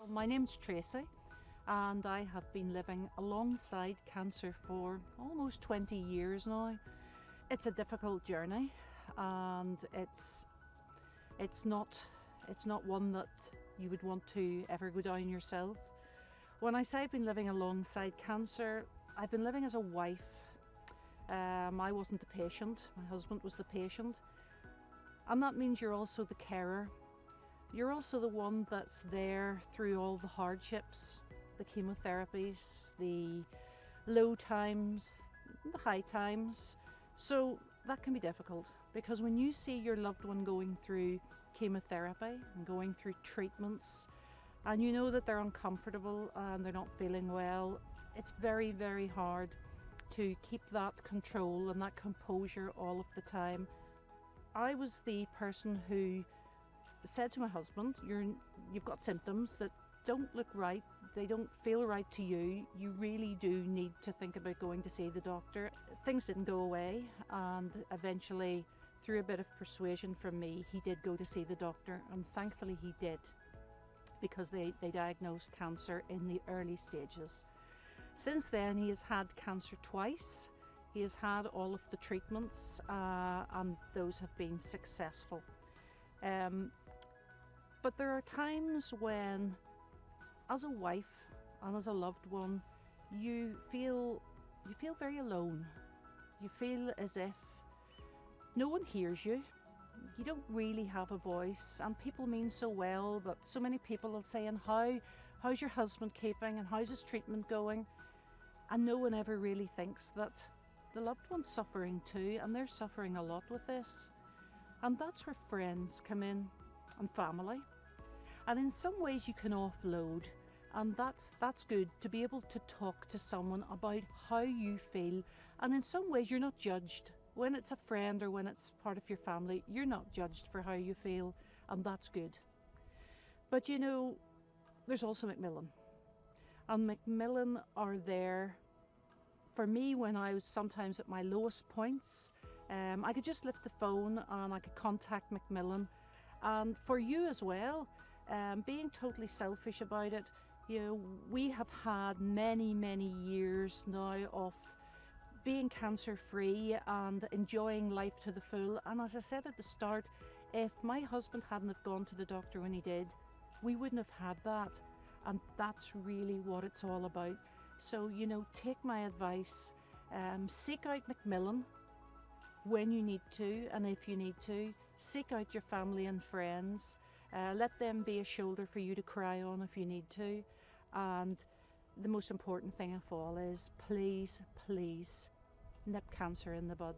My name's Tracey and I have been living alongside cancer for almost 20 years now. It's a difficult journey and it's not one that you would want to ever go down yourself. When I say I've been living alongside cancer, I've been living as a wife. I wasn't the patient, my husband was the patient. And that means you're also the carer. You're also the one that's there through all the hardships, the chemotherapies, the low times, the high times. So that can be difficult because when you see your loved one going through chemotherapy and going through treatments and you know that they're uncomfortable and they're not feeling well, it's very, very hard to keep that control and that composure all of the time. I was the person who said to my husband, you've got symptoms that don't look right, they don't feel right to you, you really do need to think about going to see the doctor. Things didn't go away and eventually through a bit of persuasion from me, he did go to see the doctor, and thankfully he did, because they diagnosed cancer in the early stages. Since then he has had cancer twice. He has had all of the treatments and those have been successful. But there are times when, as a wife and as a loved one, you feel very alone. You feel as if no one hears you. You don't really have a voice, and people mean so well, but so many people will say, and how's your husband keeping, and how's his treatment going? And no one ever really thinks that the loved one's suffering too, and they're suffering a lot with this. And that's where friends come in, and family. And in some ways you can offload, and that's good, to be able to talk to someone about how you feel. And in some ways you're not judged. When it's a friend or when it's part of your family, you're not judged for how you feel, and that's good. But you know, there's also Macmillan. And Macmillan are there for me when I was sometimes at my lowest points. I could just lift the phone and I could contact Macmillan. And for you as well, being totally selfish about it, you know, we have had many, many years now of being cancer free and enjoying life to the full. And as I said at the start, if my husband hadn't have gone to the doctor when he did, we wouldn't have had that. And that's really what it's all about. So, you know, take my advice, seek out Macmillan when you need to, and if you need to, seek out your family and friends. Let them be a shoulder for you to cry on if you need to. And the most important thing of all is please, please nip cancer in the bud.